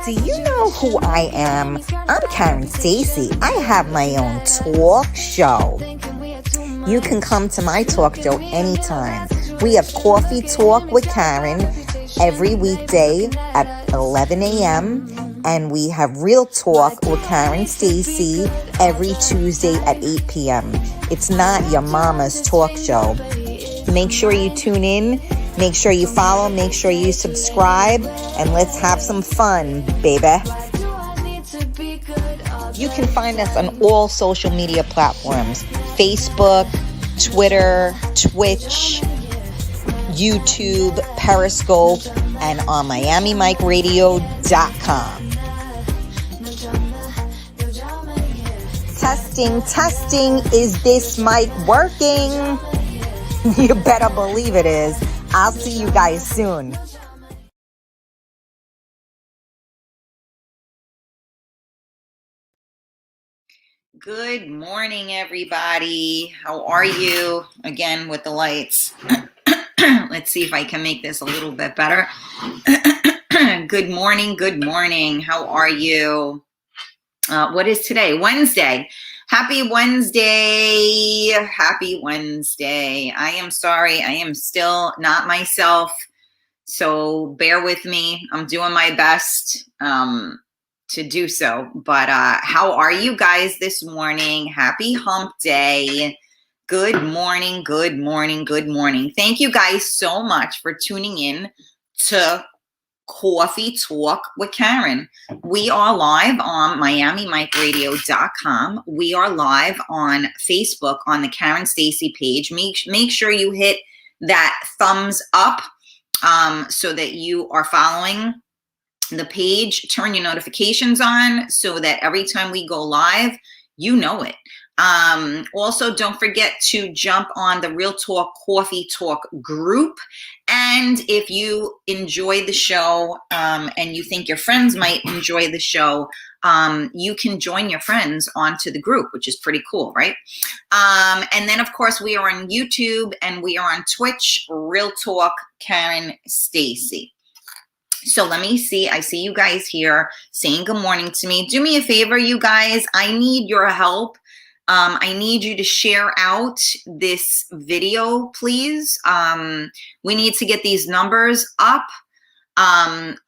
Do you know who I am? I'm Karen Stacy. I have my own talk show. You can come to my talk show anytime. We have Coffee Talk with Karen every weekday at 11 a.m. And we have Real Talk with Karen Stacy every Tuesday at 8 p.m. It's not your mama's talk show. Make sure you tune in. Make sure you follow. Make sure you subscribe. And let's have some fun, baby. You can find us on all social media platforms. Facebook, Twitter, Twitch, YouTube, Periscope, and on MiamiMicRadio.com. Testing. Is this mic working? You better believe it is. I'll see you guys soon. Good morning, everybody. How are you? Again, with the lights. Let's see if I can make this a little bit better. Good morning. How are you? What is today? Wednesday. Happy Wednesday. I am sorry. I am still not myself. So bear with me. I'm doing my best to do so. But how are you guys this morning? Happy hump day. Good morning. Thank you guys so much for tuning in to Coffee Talk with Karen. We are live on MiamiMicRadio.com. We are live on Facebook on the Karen Stacy page. Make sure you hit that thumbs up so that you are following the page. Turn your notifications on so that every time we go live, you know it. Also, don't forget to jump on the Real Talk Coffee Talk group. And if you enjoy the show and you think your friends might enjoy the show, you can join your friends onto the group, which is pretty cool, right? And then, of course, we are on YouTube and we are on Twitch, Real Talk Karen Stacy. So let me see. I see you guys here saying good morning to me. Do me a favor, you guys. I need your help. I need you to share out this video, please. We need to get these numbers up.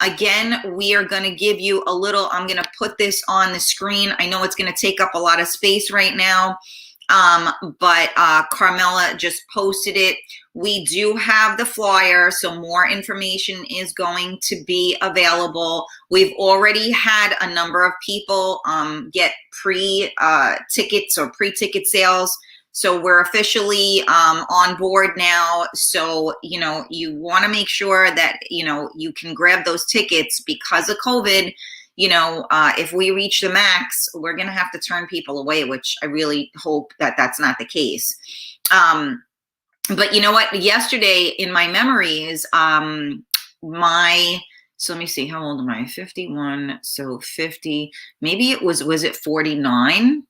Again, we are going to give you a little, I'm going to put this on the screen. I know it's going to take up a lot of space right now. But Carmela just posted it. We do have the flyer, so more information is going to be available. We've already had a number of people get tickets or pre-ticket sales. So we're officially on board now. So, you know, you want to make sure that, you know, you can grab those tickets because of COVID. You know, if we reach the max, we're going to have to turn people away, which I really hope that that's not the case. But you know what? Yesterday in my memories, so let me see, how old am I? 51. So 50, maybe it was it 49?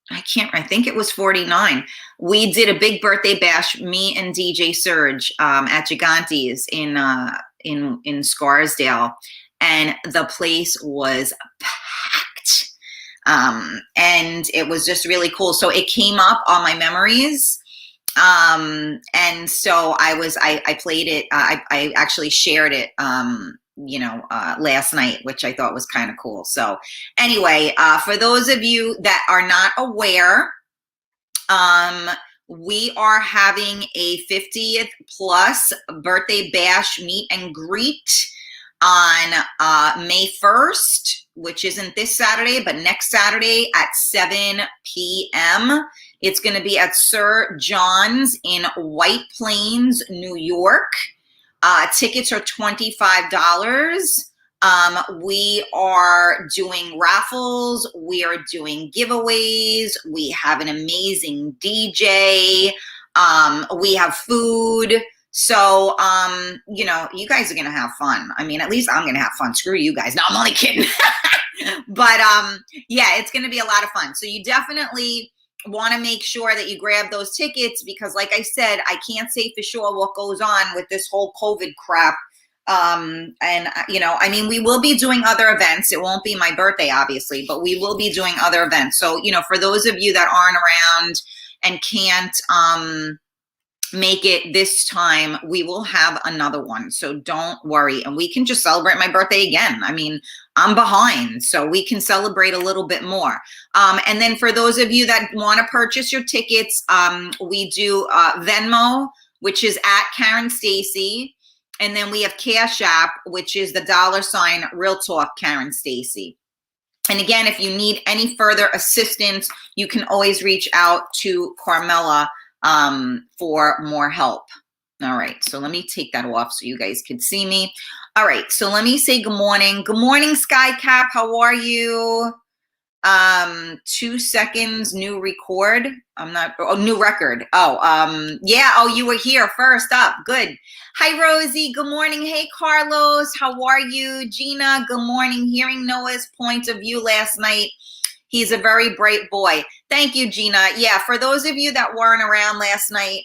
I think it was 49. We did a big birthday bash, me and DJ Surge at Gigante's in Scarsdale. And the place was packed. And it was just really cool. So it came up on my memories. And so I played it. I actually shared it, last night, which I thought was kind of cool. So anyway, for those of you that are not aware, we are having a 50th plus birthday bash meet and greet on May 1st, which isn't this Saturday, but next Saturday at 7 p.m. It's going to be at Sir John's in White Plains, New York. Tickets are $25. We are doing raffles. We are doing giveaways. We have an amazing DJ. We have food. So, you know, you guys are going to have fun. I mean, at least I'm going to have fun. Screw you guys. No, I'm only kidding. But, yeah, it's going to be a lot of fun. So you definitely want to make sure that you grab those tickets because, like I said, I can't say for sure what goes on with this whole COVID crap I mean, we will be doing other events. It won't be my birthday, obviously, but we will be doing other events. So, for those of you that aren't around and can't, make it this time, we will have another one. So don't worry. And we can just celebrate my birthday again. I mean, I'm behind, so we can celebrate a little bit more. And then for those of you that want to purchase your tickets, we do Venmo, which is at Karen Stacy. And then we have Cash App, which is the $ Real Talk Karen Stacy. And again, if you need any further assistance, you can always reach out to Carmela for more help. All right, so let me take that off so you guys can see me. All right, so let me say good morning. Good morning, Skycap. How are you? 2 seconds, new record. New record. Yeah. Oh, you were here first up. Good. Hi, Rosie. Good morning. Hey, Carlos. How are you? Gina, good morning. Hearing Noah's point of view last night. He's a very bright boy. Thank you, Gina. Yeah, for those of you that weren't around last night,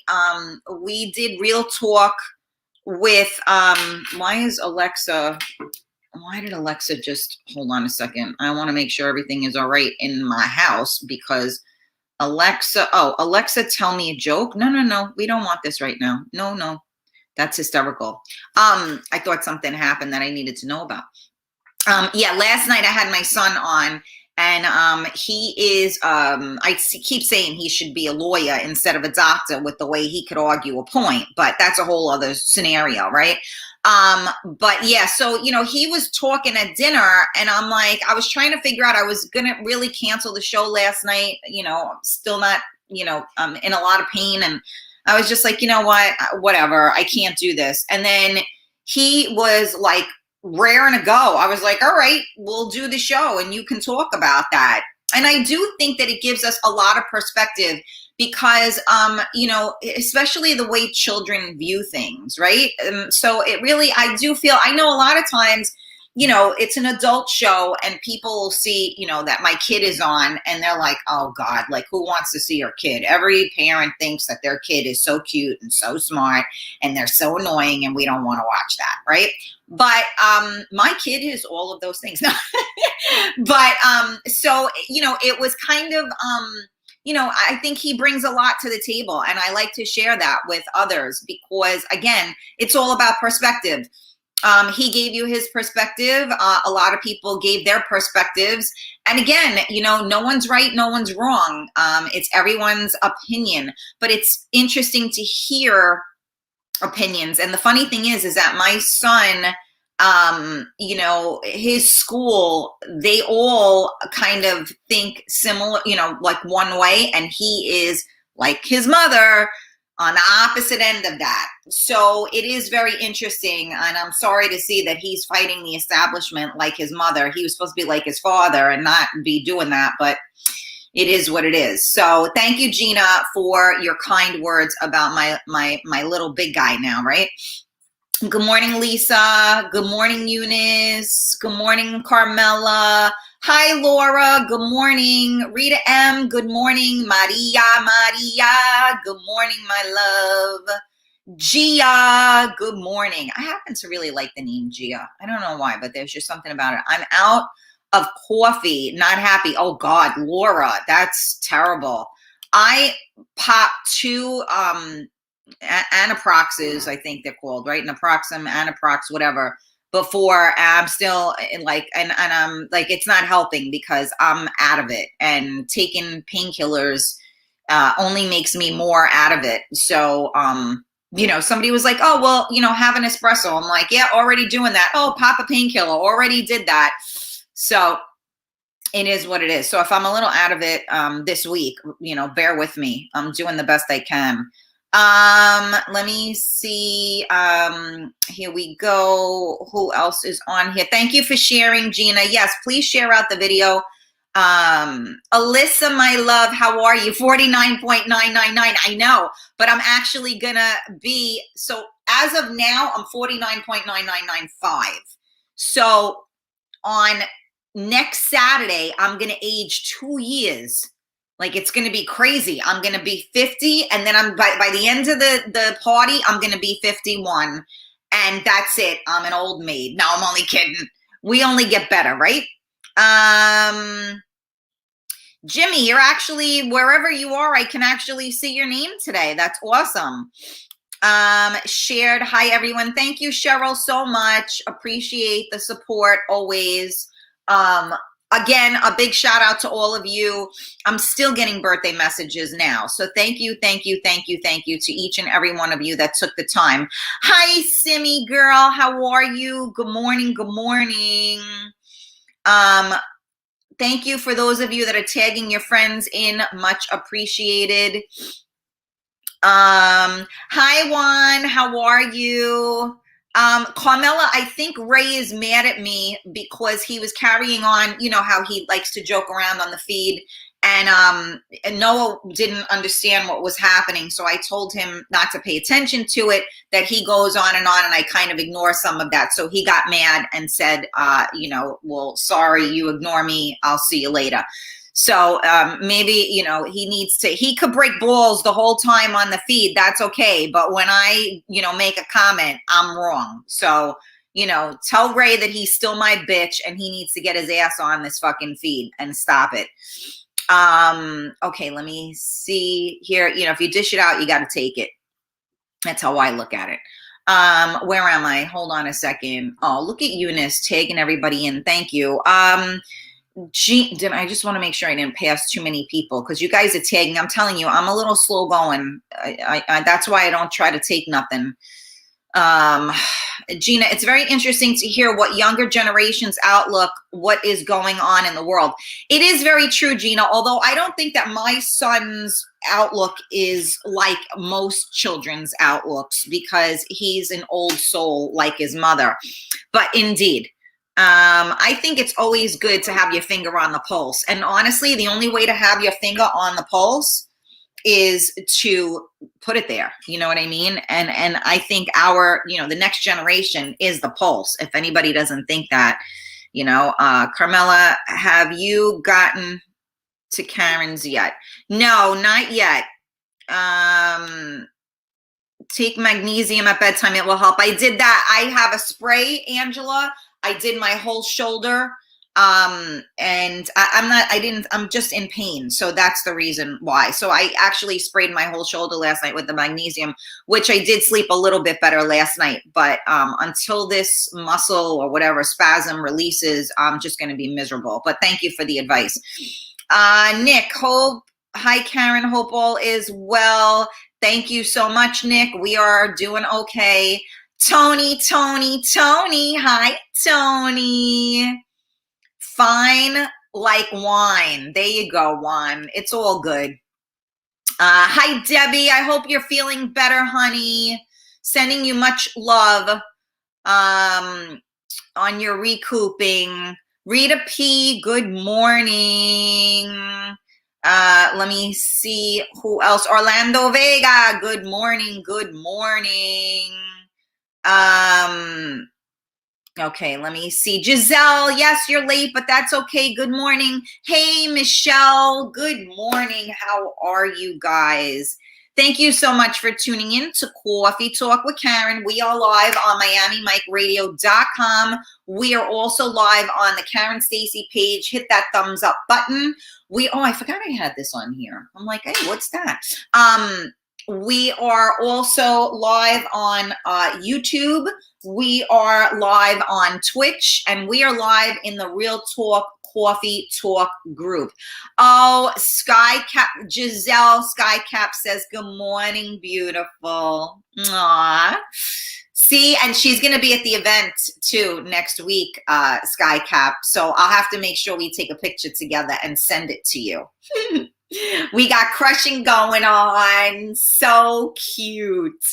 we did Real Talk with, why did Alexa just, hold on a second. I want to make sure everything is all right in my house because Alexa, tell me a joke. No, we don't want this right now. No, that's hysterical. I thought something happened that I needed to know about. Yeah, last night I had my son on. And he is, I keep saying he should be a lawyer instead of a doctor with the way he could argue a point, but that's a whole other scenario, right? But yeah, so, he was talking at dinner and I'm like, I was trying to figure out, I was going to really cancel the show last night, still not, I'm in a lot of pain. And I was just like, you know what, whatever, I can't do this. And then he was like, raring to go. I was like, all right, we'll do the show and you can talk about that. And I do think that it gives us a lot of perspective because, especially the way children view things, right? So it really, I do feel, I know a lot of times, it's an adult show and people will see, that my kid is on and they're like, oh God, like who wants to see your kid? Every parent thinks that their kid is so cute and so smart and they're so annoying and we don't want to watch that, right? But my kid is all of those things. But so, it was kind of, I think he brings a lot to the table and I like to share that with others because again, it's all about perspective. He gave you his perspective. A lot of people gave their perspectives. And again, no one's right, no one's wrong. It's everyone's opinion, but it's interesting to hear opinions. And the funny thing is that my son, his school, they all kind of think similar, like one way, and he is like his mother on the opposite end of that. So it is very interesting. And I'm sorry to see that he's fighting the establishment like his mother. He was supposed to be like his father and not be doing that, but it is what it is. So thank you, Gina, for your kind words about my little big guy now, right? Good morning, Lisa. Good morning, Eunice. Good morning, Carmela. Hi, Laura. Good morning. Rita M. Good morning. Maria. Good morning, my love. Gia. Good morning. I happen to really like the name Gia. I don't know why, but there's just something about it. I'm out of coffee. Not happy. Oh, God, Laura. That's terrible. I popped 2 anaproxes, I think they're called, right? Naproxen, anaprox, whatever. Before I'm still like, and I'm like, it's not helping because I'm out of it, and taking painkillers only makes me more out of it. So, somebody was like, oh, well, have an espresso. I'm like, yeah, already doing that. Oh, pop a painkiller, already did that. So it is what it is. So if I'm a little out of it this week, bear with me. I'm doing the best I can. Let me see. Here we go. Who else is on here? Thank you for sharing, Gina. Yes, please share out the video. Alyssa, my love, how are you? 49.999. I know, but I'm actually gonna be, so as of now, I'm 49.9995. So on next Saturday, I'm gonna age 2 years. Like, it's going to be crazy. I'm going to be 50. And then by the end of the party, I'm going to be 51. and that's it. I'm an old maid. No, I'm only kidding. We only get better, right? Jimmy, you're actually, wherever you are, I can actually see your name today. That's awesome. Shared, hi everyone. Thank you, Cheryl, so much. Appreciate the support always. Again, a big shout out to all of you. I'm still getting birthday messages now. So thank you, thank you, thank you, thank you to each and every one of you that took the time. Hi, Simmy girl. How are you? Good morning. Good morning. Thank you for those of you that are tagging your friends in. Much appreciated. Hi, Juan. How are you? Carmela, I think Ray is mad at me because he was carrying on, you know, how he likes to joke around on the feed. And Noah didn't understand what was happening. So I told him not to pay attention to it, that he goes on, and I kind of ignore some of that. So he got mad and said, you know, well, sorry, you ignore me. I'll see you later. So maybe, you know, he could break balls the whole time on the feed. That's okay. But when I, you know, make a comment, I'm wrong. So, you know, tell Ray that he's still my bitch and he needs to get his ass on this fucking feed and stop it. Okay, let me see here. You know, if you dish it out, you got to take it. That's how I look at it. Where am I? Hold on a second. Oh, look at Eunice tagging everybody in. Thank you. I just want to make sure I didn't pass too many people because you guys are tagging. I'm telling you, I'm a little slow going. That's why I don't try to take nothing. Gina, it's very interesting to hear what younger generations outlook, what is going on in the world. It is very true, Gina, although I don't think that my son's outlook is like most children's outlooks because he's an old soul like his mother. But indeed, I think it's always good to have your finger on the pulse. And honestly, the only way to have your finger on the pulse is to put it there. You know what I mean? And I think the next generation is the pulse. If anybody doesn't think that, you know, Carmela, have you gotten to Karen's yet? No, not yet. Take magnesium at bedtime. It will help. I did that. I have a spray, Angela. I did my whole shoulder. And I'm just in pain. So that's the reason why. So I actually sprayed my whole shoulder last night with the magnesium, which I did sleep a little bit better last night. But until this muscle or whatever spasm releases, I'm just going to be miserable. But thank you for the advice. Nick, hi, Karen. Hope all is well. Thank you so much, Nick. We are doing okay. Tony. Hi, Tony. Fine like wine. There you go, Juan. It's all good. Hi, Debbie. I hope you're feeling better, honey. Sending you much love on your recouping. Rita P., good morning. Let me see who else. Orlando Vega, good morning. Good morning. Okay, let me see. Giselle, yes, you're late, but that's okay. Good morning. Hey, Michelle, good morning. How are you guys? Thank you so much for tuning in to Coffee Talk with Karen. We are live on MiamiMikeRadio.com. We are also live on the Karen Stacy page. Hit that thumbs up button. I forgot I had this on here. I'm like, hey, what's that? We are also live on YouTube. We are live on Twitch, and we are live in the Real Talk Coffee Talk group. Oh, Giselle Skycap says, good morning, beautiful. Aww. See, and she's going to be at the event too next week, Skycap. So I'll have to make sure we take a picture together and send it to you. We got crushing going on. So cute.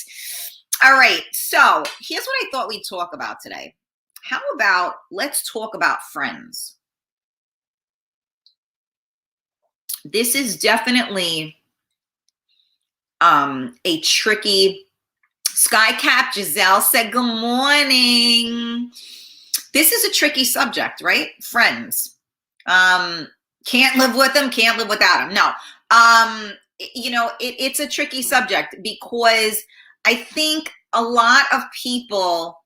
All right. So here's what I thought we'd talk about today. How about let's talk about friends? This is definitely a tricky. Skycap Giselle said, good morning. This is a tricky subject, right? Friends. Can't live with them, can't live without them. No. It's a tricky subject because I think a lot of people,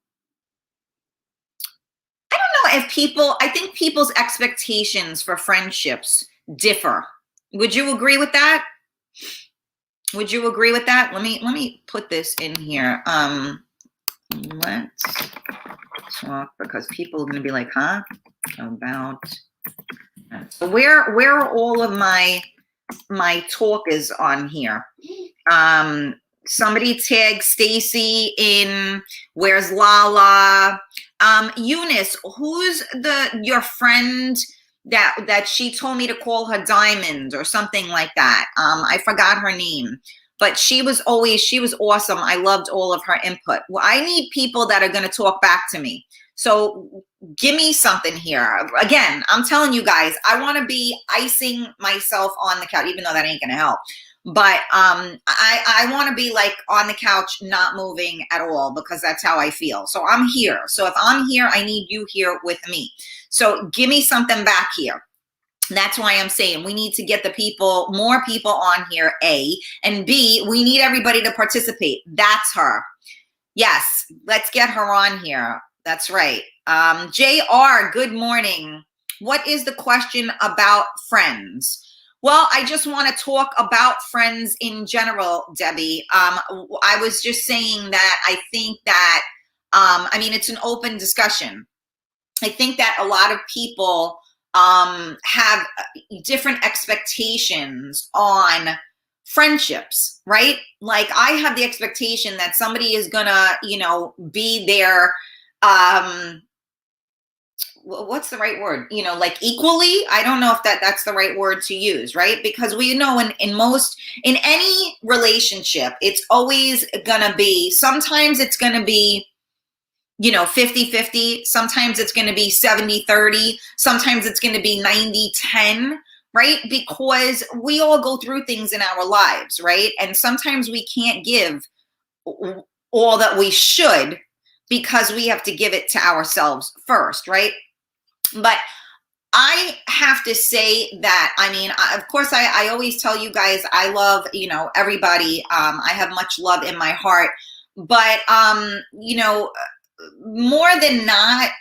I don't know if people, I think people's expectations for friendships differ. Would you agree with that? Would you agree with that? Let me put this in here. Let's talk, because people are going to be like, huh? About. So where are all of my talk is on here? Somebody tag Stacy in. Where's Lala? Eunice, who's your friend that she told me to call her Diamond or something like that? I forgot her name, but she was awesome. I loved all of her input. Well, I need people that are going to talk back to me. So give me something here. Again, I'm telling you guys, I want to be icing myself on the couch, even though that ain't going to help. But I want to be like on the couch, not moving at all, because that's how I feel. So I'm here. So if I'm here, I need you here with me. So give me something back here. That's why I'm saying we need to get more people on here, A, and B, we need everybody to participate. That's her. Yes, let's get her on here. That's right. JR, good morning. What is the question about friends? Well, I just want to talk about friends in general, Debbie. I was just saying that I think that, I mean, it's an open discussion. I think that a lot of people have different expectations on friendships, right? Like I have the expectation that somebody is gonna, be there, what's the right word? Like equally. I don't know if that's the right word to use, right? Because we know in any relationship, it's always gonna be, sometimes it's gonna be 50-50. Sometimes it's going to be 70-30. Sometimes it's going to be 90-10, right? Because we all go through things in our lives, right? And sometimes we can't give all that we should because we have to give it to ourselves first, right? But I have to say that, I mean, of course, I always tell you guys, I love, everybody. I have much love in my heart, but, more than not,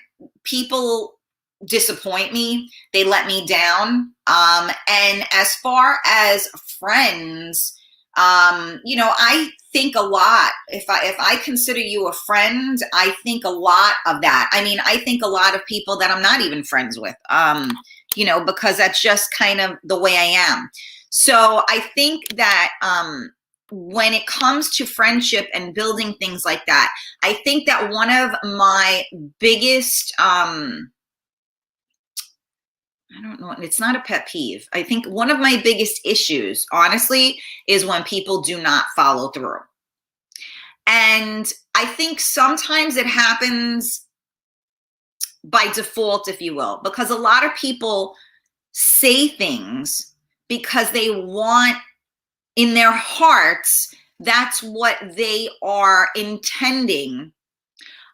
people disappoint me. They let me down. And as far as friends, I think a lot. If I consider you a friend, I think a lot of that. I mean, I think a lot of people that I'm not even friends with, because that's just kind of the way I am. So I think that, when it comes to friendship and building things like that, I think that one of my biggest, I don't know, it's not a pet peeve. I think one of my biggest issues, honestly, is when people do not follow through. And I think sometimes it happens by default, if you will, because a lot of people say things because they want, in their hearts, that's what they are intending,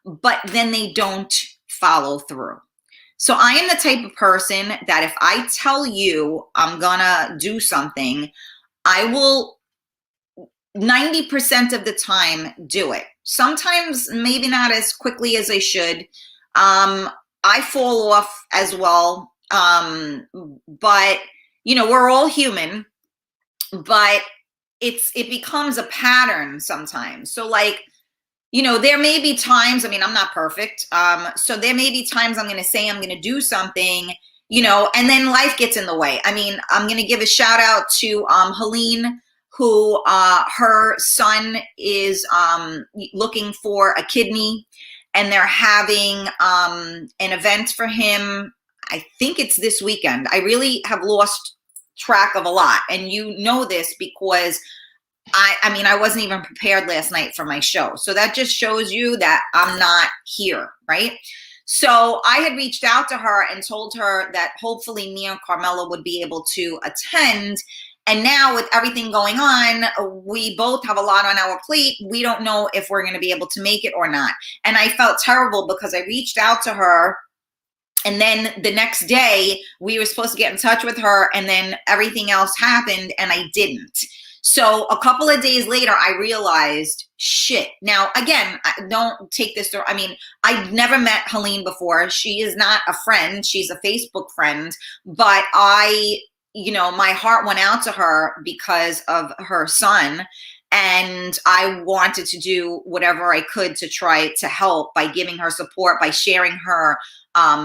but then they don't follow through. So I am the type of person that if I tell you I'm gonna do something, I will 90% of the time do it. Sometimes maybe not as quickly as I should. I fall off as well. But we're all human. But it becomes a pattern sometimes. So like, there may be times, I mean, I'm not perfect. So there may be times I'm going to say I'm going to do something, and then life gets in the way. I mean, I'm going to give a shout out to Helene, who her son is looking for a kidney, and they're having an event for him. I think it's this weekend. I really have lost track of a lot, and this because I mean I wasn't even prepared last night for my show, so that just shows you that I'm not here, right? So I had reached out to her and told her that hopefully me and Carmela would be able to attend, and now with everything going on, we both have a lot on our plate. We don't know if we're going to be able to make it or not, and I felt terrible because I reached out to her. And then the next day we were supposed to get in touch with her, and then everything else happened and I didn't. So a couple of days later, I realized, shit. Now, again, don't take this, I mean, I've never met Helene before. She is not a friend. She's a Facebook friend, but my heart went out to her because of her son. And I wanted to do whatever I could to try to help by giving her support, by sharing her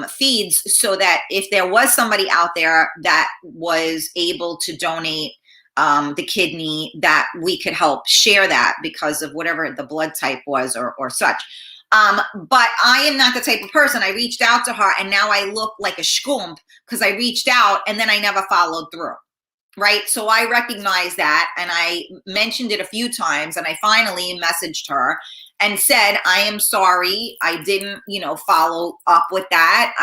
feeds, so that if there was somebody out there that was able to donate the kidney, that we could help share that because of whatever the blood type was or such. But I am not the type of person. I reached out to her and now I look like a schkump because I reached out and then I never followed through. Right. So I recognized that and I mentioned it a few times and I finally messaged her and said, I am sorry. I didn't, follow up with that.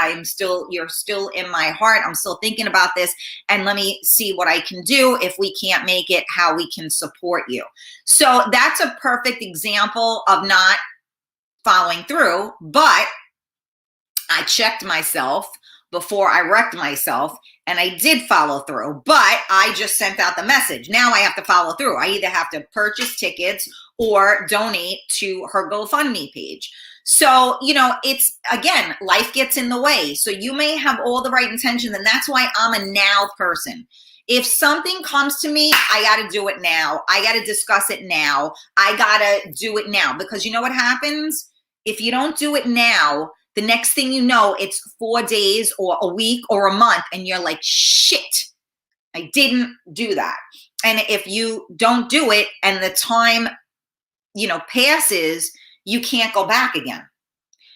You're still in my heart. I'm still thinking about this. And let me see what I can do. If we can't make it, how we can support you. So that's a perfect example of not following through, but I checked myself before I wrecked myself and I did follow through, but I just sent out the message. Now I have to follow through. I either have to purchase tickets or donate to her GoFundMe page. So, it's, again, life gets in the way. So you may have all the right intentions, and that's why I'm a now person. If something comes to me, I got to do it now. I got to discuss it now. I got to do it now, because you know what happens? If you don't do it now, the next thing you know, it's 4 days or a week or a month, and you're like, shit, I didn't do that. And if you don't do it and the time, passes, you can't go back again.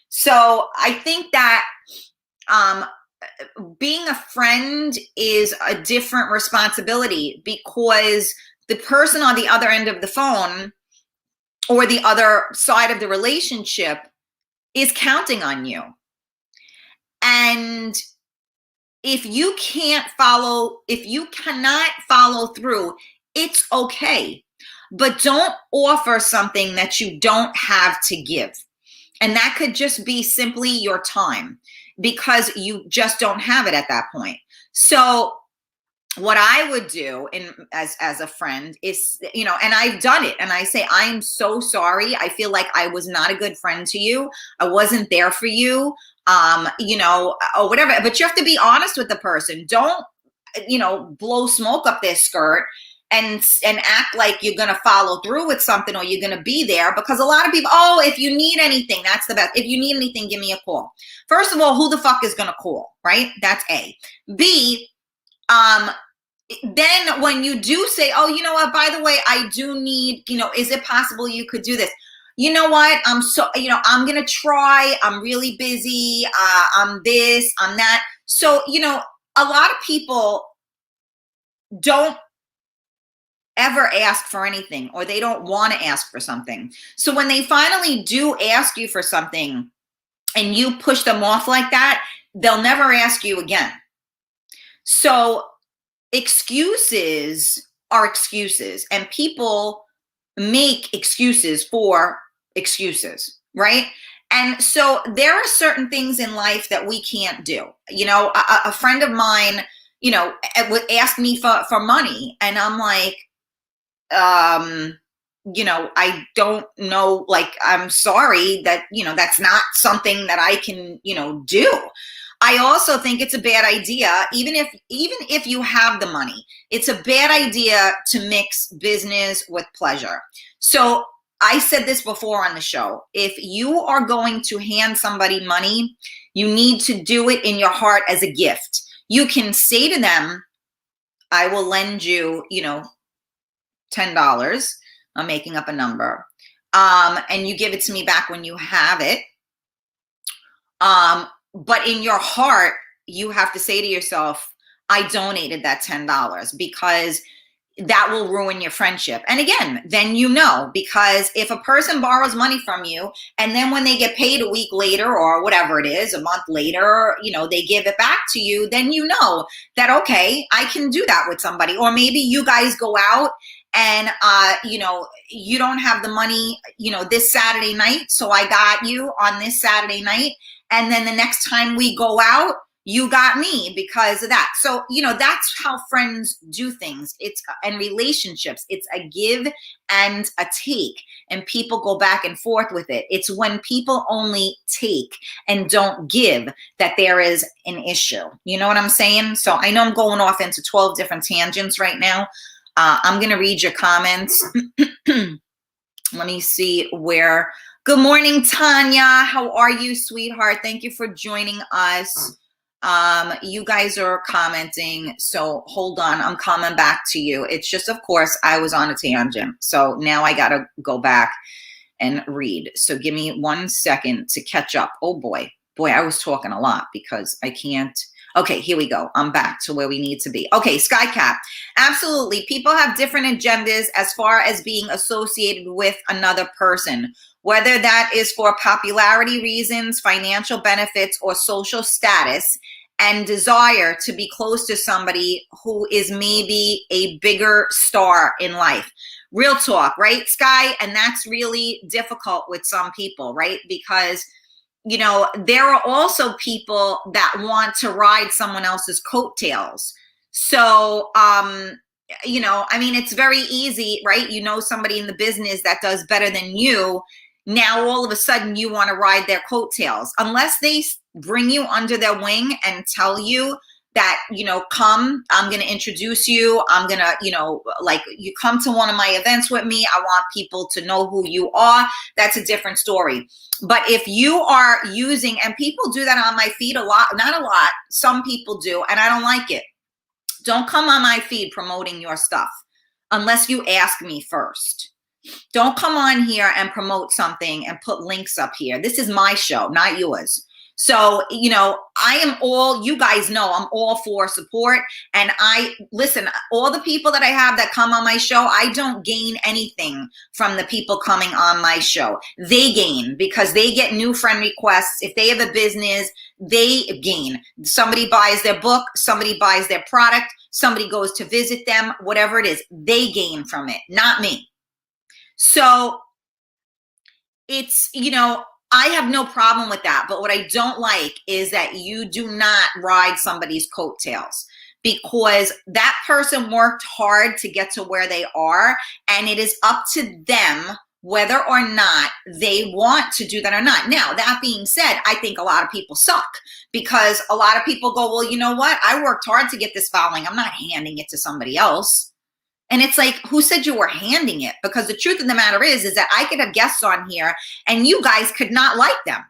So I think that being a friend is a different responsibility, because the person on the other end of the phone or the other side of the relationship is counting on you. And if you cannot follow through, it's okay. But don't offer something that you don't have to give. And that could just be simply your time, because you just don't have it at that point. So what I would do as a friend is, and I've done it, and I say, I'm so sorry. I feel like I was not a good friend to you. I wasn't there for you, or whatever. But you have to be honest with the person. Don't, blow smoke up their skirt and act like you're going to follow through with something or you're going to be there, because a lot of people, if you need anything, that's the best. If you need anything, give me a call. First of all, who the fuck is going to call, right? That's A. B, then when you do say, oh, you know what, by the way, I do need, is it possible you could do this? You know what? I'm going to try. I'm really busy. I'm this, I'm that. So, a lot of people don't ever ask for anything, or they don't want to ask for something. So when they finally do ask you for something and you push them off like that, they'll never ask you again. So excuses are excuses, and people make excuses for excuses, right? And so there are certain things in life that we can't do. A friend of mine, would ask me for money, and I'm like, I don't know, like, I'm sorry that, that's not something that I can, do. I also think it's a bad idea, even if you have the money, it's a bad idea to mix business with pleasure. So I said this before on the show. If you are going to hand somebody money, you need to do it in your heart as a gift. You can say to them, I will lend you, $10. I'm making up a number. And you give it to me back when you have it. But in your heart, you have to say to yourself, I donated that $10, because that will ruin your friendship. And again, then because if a person borrows money from you and then when they get paid a week later or whatever it is, a month later, they give it back to you, then that, okay, I can do that with somebody. Or maybe you guys go out and, you don't have the money, this Saturday night. So I got you on this Saturday night. And then the next time we go out, you got me because of that. So, that's how friends do things. And relationships, it's a give and a take, and people go back and forth with it. It's when people only take and don't give that there is an issue. You know what I'm saying? So I know I'm going off into 12 different tangents right now. I'm going to read your comments. Let me see where. Good morning, Tanya. How are you, sweetheart? Thank you for joining us. You guys are commenting, so hold on. I'm coming back to you. It's just, of course, I was on a tangent. So now I got to go back and read. So give me 1 second to catch up. Oh, boy. Boy, I was talking a lot because I can't. Okay, here we go. I'm back to where we need to be. Okay, Skycap. Absolutely. People have different agendas as far as being associated with another person, whether that is for popularity reasons, financial benefits, or social status, and desire to be close to somebody who is maybe a bigger star in life. Real talk, right, Sky? And that's really difficult with some people, right? Because there are also people that want to ride someone else's coattails. So, it's very easy, right? Somebody in the business that does better than you. Now, all of a sudden, you want to ride their coattails. Unless they bring you under their wing and tell you that, come, I'm going to introduce you. I'm going to, you come to one of my events with me. I want people to know who you are. That's a different story. But if you are using, and people do that on my feed a lot, not a lot, some people do, and I don't like it. Don't come on my feed promoting your stuff unless you ask me first. Don't come on here and promote something and put links up here. This is my show, not yours. So, I am you guys know I'm all for support. And listen, all the people that I have that come on my show, I don't gain anything from the people coming on my show. They gain because they get new friend requests. If they have a business, they gain. Somebody buys their book, somebody buys their product, somebody goes to visit them, whatever it is, they gain from it, not me. So it's, I have no problem with that. But what I don't like is that you do not ride somebody's coattails, because that person worked hard to get to where they are. And it is up to them whether or not they want to do that or not. Now, that being said, I think a lot of people suck, because a lot of people go, well, you know what? I worked hard to get this following. I'm not handing it to somebody else. And it's like, who said you were handing it? Because the truth of the matter is that I could have guests on here and you guys could not like them.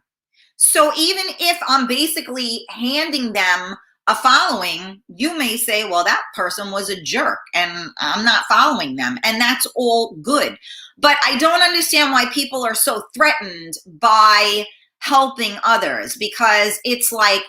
So even if I'm basically handing them a following, you may say, well, that person was a jerk and I'm not following them. And that's all good. But I don't understand why people are so threatened by helping others, because it's like,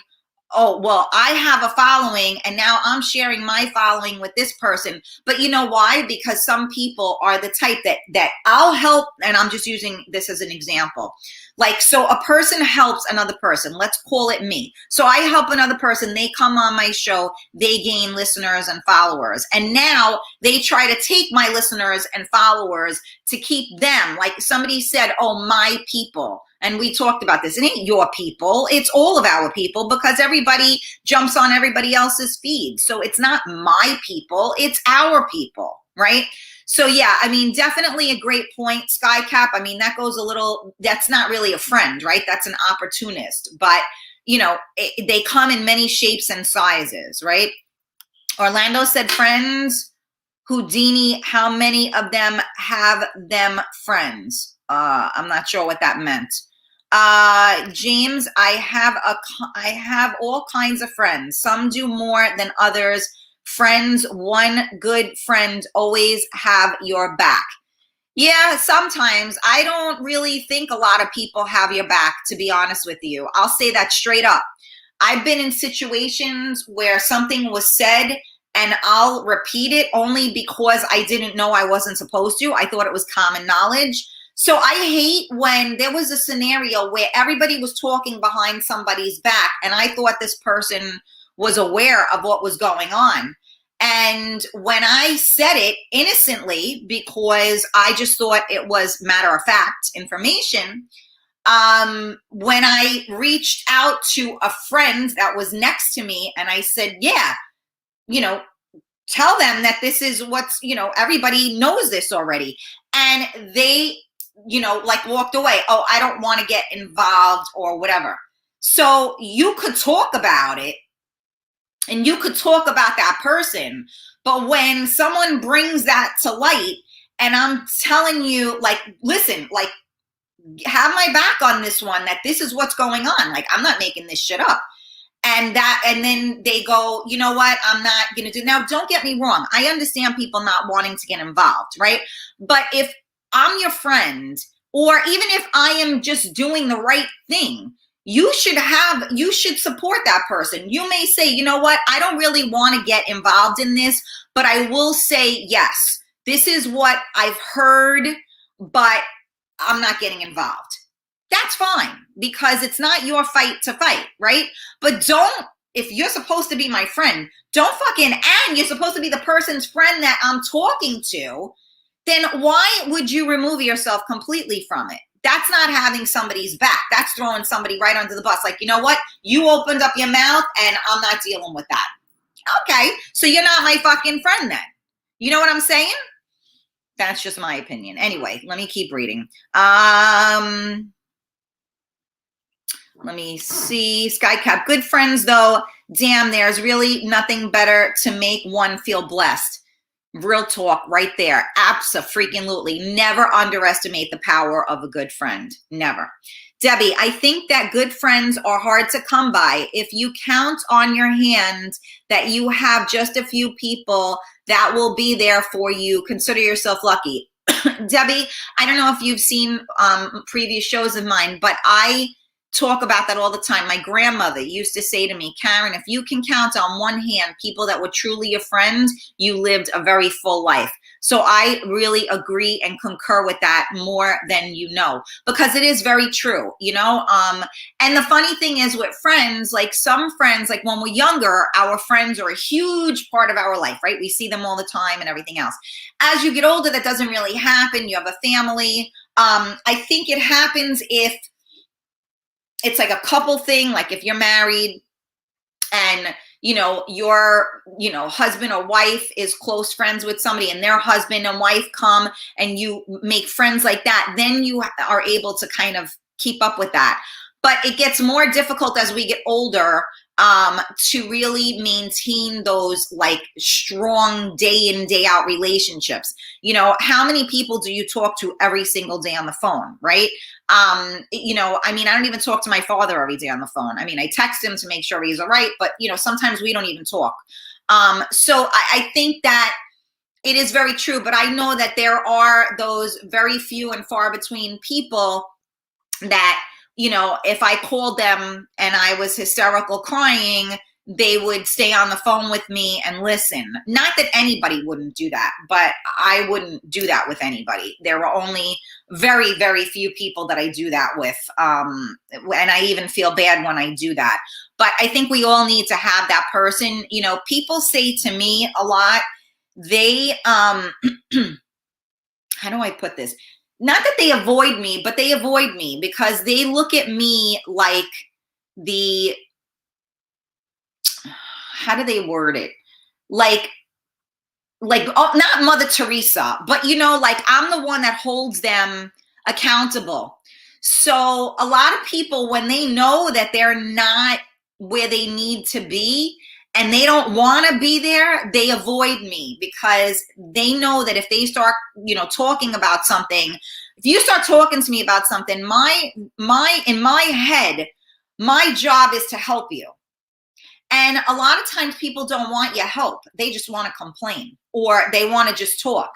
oh, well, I have a following and now I'm sharing my following with this person. But you know why? Because some people are the type that I'll help, and I'm just using this as an example. Like, so a person helps another person. Let's call it me. So I help another person. They come on my show. They gain listeners and followers. And now they try to take my listeners and followers to keep them. Like somebody said, oh, my people. And we talked about this. It ain't your people. It's all of our people, because everybody jumps on everybody else's feed. So it's not my people. It's our people, right? So yeah, I mean, definitely a great point, Skycap. I mean, that goes a little, that's not really a friend, right? That's an opportunist. But, they come in many shapes and sizes, right? Orlando said friends. Houdini, how many of them have them friends? I'm not sure what that meant. James, I have all kinds of friends. Some do more than others. Friends, one good friend always have your back. Yeah, sometimes. I don't really think a lot of people have your back, to be honest with you. I'll say that straight up. I've been in situations where something was said and I'll repeat it only because I didn't know I wasn't supposed to. I thought it was common knowledge. So I hate when there was a scenario where everybody was talking behind somebody's back and I thought this person was aware of what was going on. And when I said it innocently, because I just thought it was matter of fact information, when I reached out to a friend that was next to me and I said, yeah, tell them that this is what's, everybody knows this already. And they, like walked away. Oh, I don't want to get involved or whatever. So you could talk about it and you could talk about that person. But when someone brings that to light and I'm telling you, like, listen, like, have my back on this one, that this is what's going on. Like, I'm not making this shit up. And then they go, you know what, I'm not going to do. Now, don't get me wrong. I understand people not wanting to get involved, right? But if I'm your friend, or even if I am just doing the right thing, you should support that person. You may say, you know what, I don't really want to get involved in this, but I will say, yes, this is what I've heard, but I'm not getting involved. That's fine, because it's not your fight to fight, right? But if you're supposed to be my friend, and you're supposed to be the person's friend that I'm talking to, then why would you remove yourself completely from it? That's not having somebody's back. That's throwing somebody right under the bus. Like, you know what? You opened up your mouth and I'm not dealing with that. Okay, so you're not my fucking friend then. You know what I'm saying? That's just my opinion. Anyway, let me keep reading. Let me see. Skycap. Good friends, though. Damn, there's really nothing better to make one feel blessed. Real talk right there. Abso-freaking-lutely. Never underestimate the power of a good friend. Never. Debbie, I think that good friends are hard to come by. If you count on your hand that you have just a few people that will be there for you, consider yourself lucky. Debbie, I don't know if you've seen previous shows of mine, but I talk about that all the time. My grandmother used to say to me, Karen, if you can count on one hand people that were truly your friends, you lived a very full life. So I really agree and concur with that more than you know, because it is very true, and the funny thing is with friends, like some friends, like when we're younger, our friends are a huge part of our life, right? We see them all the time and everything else. As you get older, that doesn't really happen. You have a family. I think it happens if it's like a couple thing, like if you're married and your husband or wife is close friends with somebody and their husband and wife come and you make friends like that, then you are able to kind of keep up with that. But it gets more difficult as we get older to really maintain those like strong day in, day out relationships. How many people do you talk to every single day on the phone, right? I don't even talk to my father every day on the phone. I text him to make sure he's all right, but sometimes we don't even talk. So I think that it is very true, but I know that there are those very few and far between people that, if I called them and I was hysterical crying, they would stay on the phone with me and listen. Not that anybody wouldn't do that, but I wouldn't do that with anybody. There were only very, very few people that I do that with. And I even feel bad when I do that. But I think we all need to have that person. People say to me a lot, how do I put this? Not that they avoid me, but they avoid me because they look at me like how do they word it? Like, not Mother Teresa, but like I'm the one that holds them accountable. So a lot of people, when they know that they're not where they need to be, and they don't want to be there, they avoid me because they know that if they start, talking about something, if you start talking to me about something, in my head, my job is to help you. And a lot of times people don't want your help. They just want to complain or they want to just talk.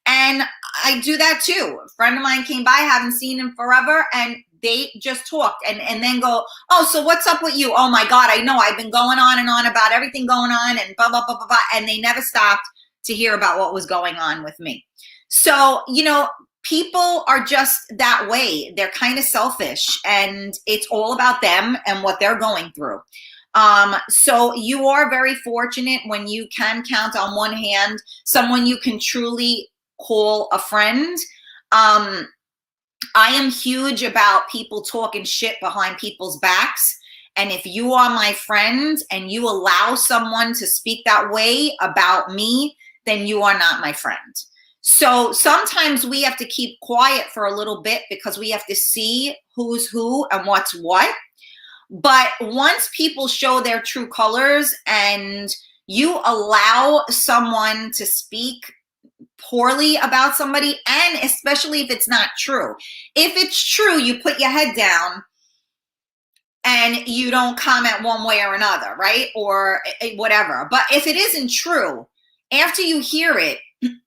And I do that too. A friend of mine came by, haven't seen him forever, and they just talked and then go, oh, so what's up with you? Oh my God, I know I've been going on and on about everything going on and blah, blah, blah, blah, blah. And they never stopped to hear about what was going on with me. So, people are just that way. They're kind of selfish and it's all about them and what they're going through. So you are very fortunate when you can count on one hand someone you can truly call a friend. I am huge about people talking shit behind people's backs. And if you are my friend and you allow someone to speak that way about me, then you are not my friend. So sometimes we have to keep quiet for a little bit because we have to see who's who and what's what. But once people show their true colors and you allow someone to speak poorly about somebody, and especially if it's not true. If it's true, you put your head down and you don't comment one way or another, right? Or whatever. But if it isn't true, after you hear it,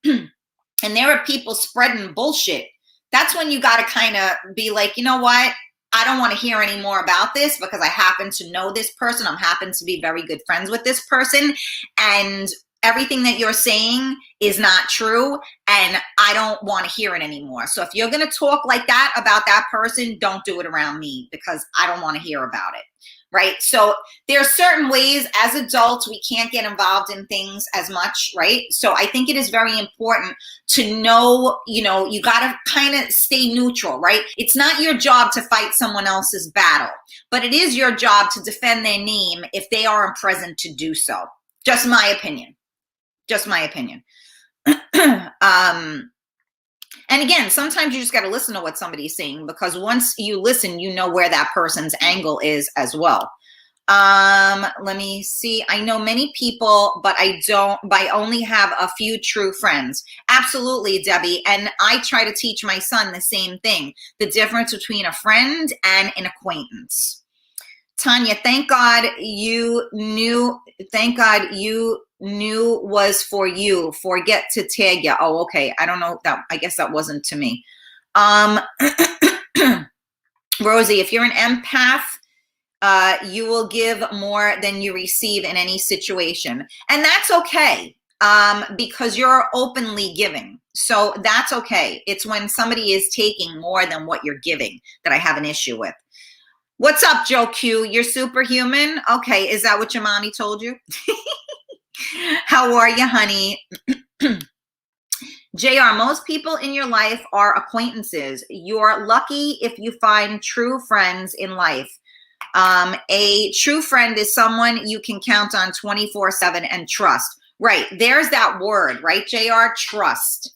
and there are people spreading bullshit, that's when you got to kind of be like, you know what? I don't want to hear any more about this because I happen to know this person. I happen to be very good friends with this person. And everything that you're saying is not true. And I don't want to hear it anymore. So if you're going to talk like that about that person, don't do it around me because I don't want to hear about it. Right. So there are certain ways as adults, we can't get involved in things as much. Right. So I think it is very important to know, you got to kind of stay neutral. Right. It's not your job to fight someone else's battle, but it is your job to defend their name if they aren't present to do so. Just my opinion. Just my opinion. And again, sometimes you just got to listen to what somebody's saying because once you listen, you know where that person's angle is as well. Let me see. I know many people, but I only have a few true friends. Absolutely, Debbie. And I try to teach my son the same thing, the difference between a friend and an acquaintance. Tanya, thank God you knew was for you. Forget to tag you. Oh, okay. I don't know that. I guess that wasn't to me. Rosie, if you're an empath, you will give more than you receive in any situation. And that's okay. Because you're openly giving. So that's okay. It's when somebody is taking more than what you're giving that I have an issue with. What's up, Joe Q? You're superhuman? Okay, is that what your mommy told you? How are you, honey? JR, most people in your life are acquaintances. You're lucky if you find true friends in life. A true friend is someone you can count on 24/7 and trust. Right, there's that word, right, JR? Trust.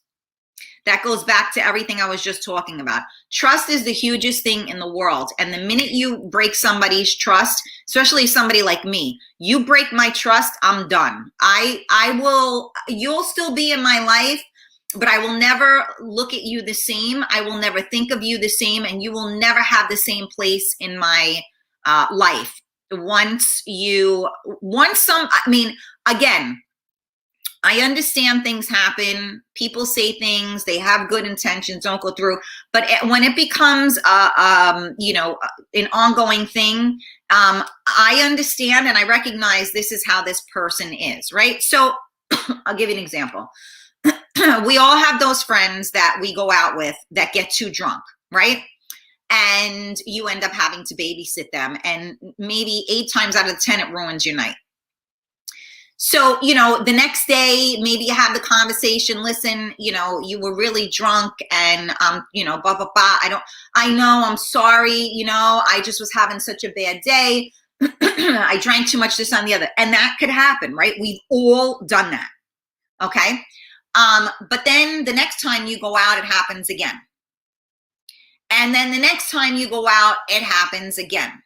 That goes back to everything I was just talking about. Trust is the hugest thing in the world. And the minute you break somebody's trust, especially somebody like me, you break my trust, I'm done. You'll still be in my life, but I will never look at you the same. I will never think of you the same, and you will never have the same place in my life. Again, I understand things happen. People say things. They have good intentions. Don't go through. But when it becomes, an ongoing thing, I understand and I recognize this is how this person is, right? So I'll give you an example. We all have those friends that we go out with that get too drunk, right? And you end up having to babysit them. And maybe 8 times out of 10, it ruins your night. So, the next day, maybe you have the conversation, listen, you were really drunk and, blah, blah, blah. I know, I'm sorry, I just was having such a bad day. I drank too much, this and the other. And that could happen, right? We've all done that. Okay. But then the next time you go out, it happens again. And then the next time you go out, it happens again.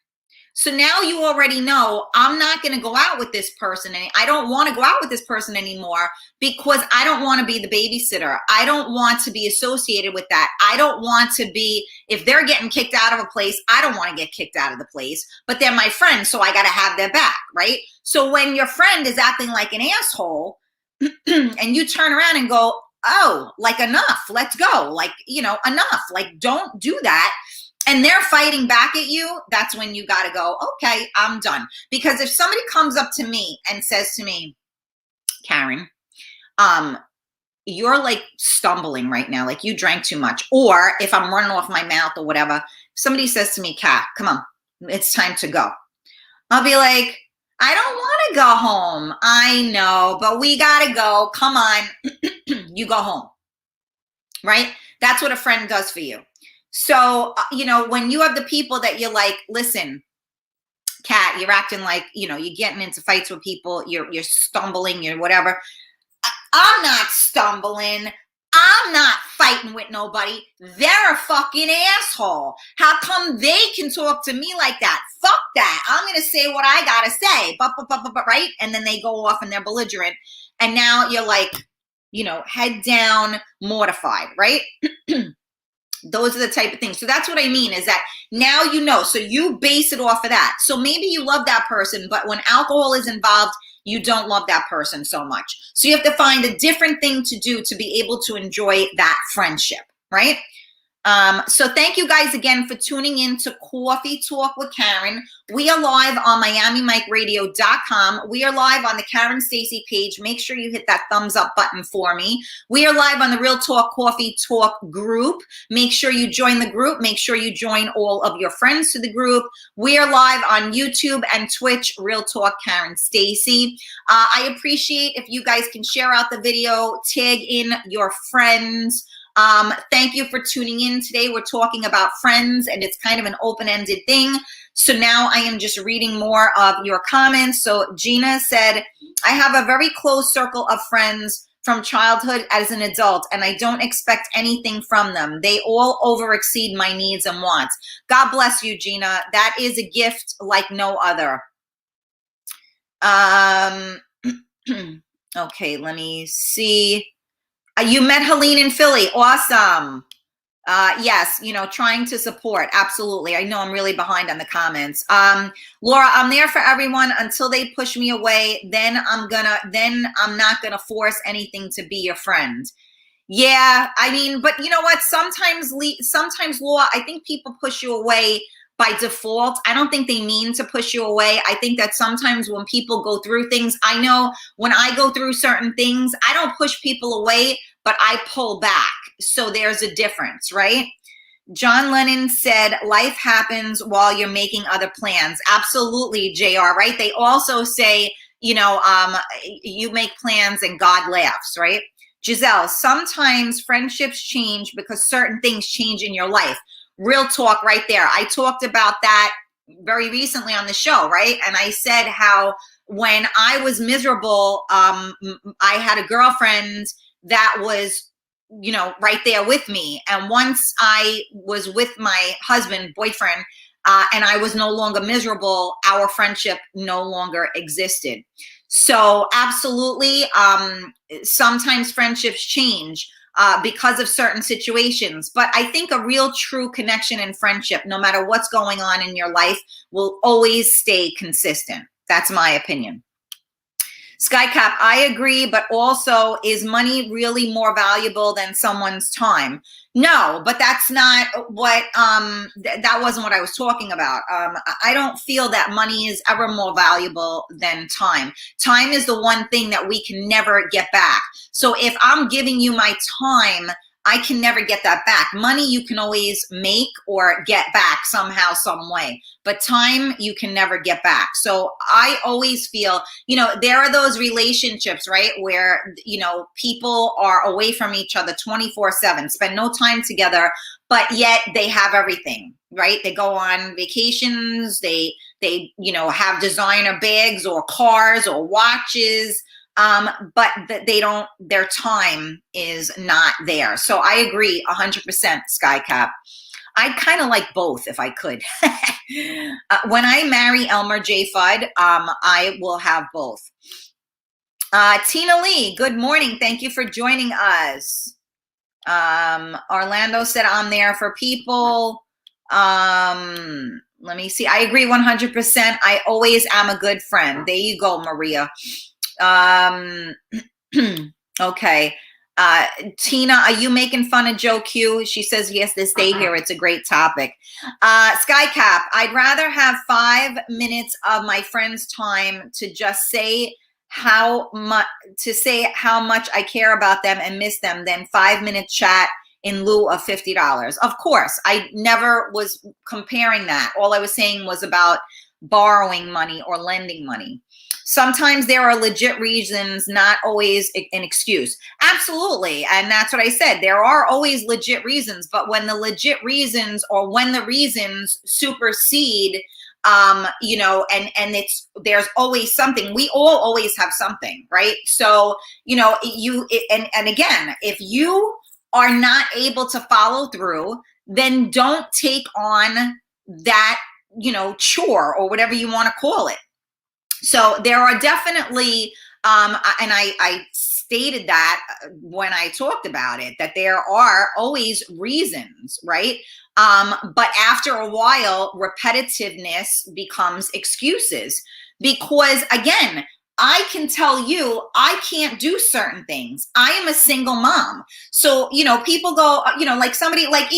So now you already know I'm not going to go out with this person. And I don't want to go out with this person anymore because I don't want to be the babysitter. I don't want to be associated with that. I don't want to be, if they're getting kicked out of a place, I don't want to get kicked out of the place, but they're my friend. So I got to have their back, right? So when your friend is acting like an asshole and you turn around and go, oh, like enough, let's go. Like, enough, like don't do that. And they're fighting back at you, that's when you got to go, okay, I'm done. Because if somebody comes up to me and says to me, Karen, you're like stumbling right now, like you drank too much. Or if I'm running off my mouth or whatever, somebody says to me, Kat, come on, it's time to go. I'll be like, I don't want to go home. I know, but we got to go. Come on, you go home, right? That's what a friend does for you. So, when you have the people that you're like, listen, Kat, you're acting like, you're getting into fights with people, you're stumbling, you're whatever. I'm not stumbling. I'm not fighting with nobody. They're a fucking asshole. How come they can talk to me like that? Fuck that. I'm going to say what I got to say. Right? And then they go off and they're belligerent. And now you're like, head down, mortified, right? Those are the type of things. So that's what I mean is that now so you base it off of that. So maybe you love that person, but when alcohol is involved, you don't love that person so much. So you have to find a different thing to do to be able to enjoy that friendship, right? So thank you guys again for tuning in to Coffee Talk with Karen. We are live on MiamiMikeRadio.com. We are live on the Karen Stacy page. Make sure you hit that thumbs up button for me. We are live on the Real Talk Coffee Talk group. Make sure you join the group. Make sure you join all of your friends to the group. We are live on YouTube and Twitch, Real Talk Karen Stacy. I appreciate if you guys can share out the video, tag in your friends. Thank you for tuning in today. We're talking about friends, and it's kind of an open-ended thing. So now I am just reading more of your comments. So Gina said, I have a very close circle of friends from childhood as an adult, and I don't expect anything from them. They all overexceed my needs and wants. God bless you, Gina. That is a gift like no other. Okay, let me see. You met Helene in Philly. Awesome. Yes, trying to support. Absolutely. I know I'm really behind on the comments. Laura, I'm there for everyone until they push me away. Then I'm not gonna force anything to be your friend. Yeah, I mean, but you know what? Sometimes, Laura, I think people push you away by default. I don't think they mean to push you away. I think that sometimes when people go through things, I know when I go through certain things, I don't push people away, but I pull back. So there's a difference, right? John Lennon said, life happens while you're making other plans. Absolutely, JR, right? They also say, you make plans and God laughs, right? Giselle, sometimes friendships change because certain things change in your life. Real talk right there. I talked about that very recently on the show, right? And I said how when I was miserable, I had a girlfriend that was, right there with me. And once I was with my boyfriend, and I was no longer miserable, our friendship no longer existed. So absolutely, sometimes friendships change because of certain situations. But I think a real true connection and friendship, no matter what's going on in your life, will always stay consistent. That's my opinion. Skycap, I agree, but also, is money really more valuable than someone's time? No, but that's not what, that wasn't what I was talking about. I don't feel that money is ever more valuable than time. Time is the one thing that we can never get back. So if I'm giving you my time, I can never get that back. Money you can always make or get back somehow, some way. But time you can never get back. So I always feel, there are those relationships, right, where, people are away from each other 24/7, spend no time together, but yet they have everything, right? They go on vacations, they have designer bags or cars or watches. But their time is not there. So I agree 100%, Skycap. I'd kind of like both if I could. When I marry Elmer J. Fudd, I will have both. Tina Lee, good morning. Thank you for joining us. Orlando said, I'm there for people. Let me see. I agree 100%. I always am a good friend. There you go, Maria. Okay. Tina, are you making fun of Joe Q? She says, yes, this day here. It's a great topic. Skycap, I'd rather have 5 minutes of my friend's time to just say how much I care about them and miss them than 5-minute chat in lieu of $50. Of course, I never was comparing that. All I was saying was about borrowing money or lending money. Sometimes there are legit reasons, not always an excuse. Absolutely. And that's what I said. There are always legit reasons, but when the legit reasons or when the reasons supersede, and there's always something. We all always have something, right? So, and again, if you are not able to follow through, then don't take on that, chore or whatever you want to call it. So there are definitely, and I stated that when I talked about it, that there are always reasons, right? But after a while, repetitiveness becomes excuses because, again, I can tell you I can't do certain things. I am a single mom. So, people go, like somebody like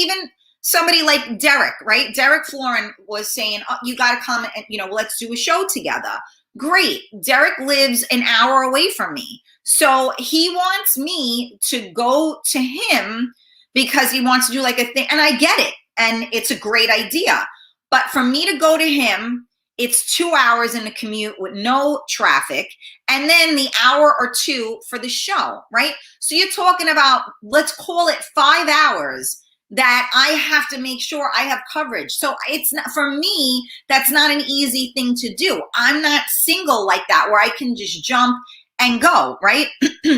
Derek, right? Derek Florin was saying, oh, you got to come and, let's do a show together. Great. Derek lives an hour away from me. So he wants me to go to him because he wants to do like a thing. And I get it. And it's a great idea. But for me to go to him, it's 2 hours in the commute with no traffic. And then the hour or two for the show, right? So you're talking about, let's call it 5 hours that I have to make sure I have coverage. So it's not, for me, that's not an easy thing to do. I'm not single like that where I can just jump and go, right?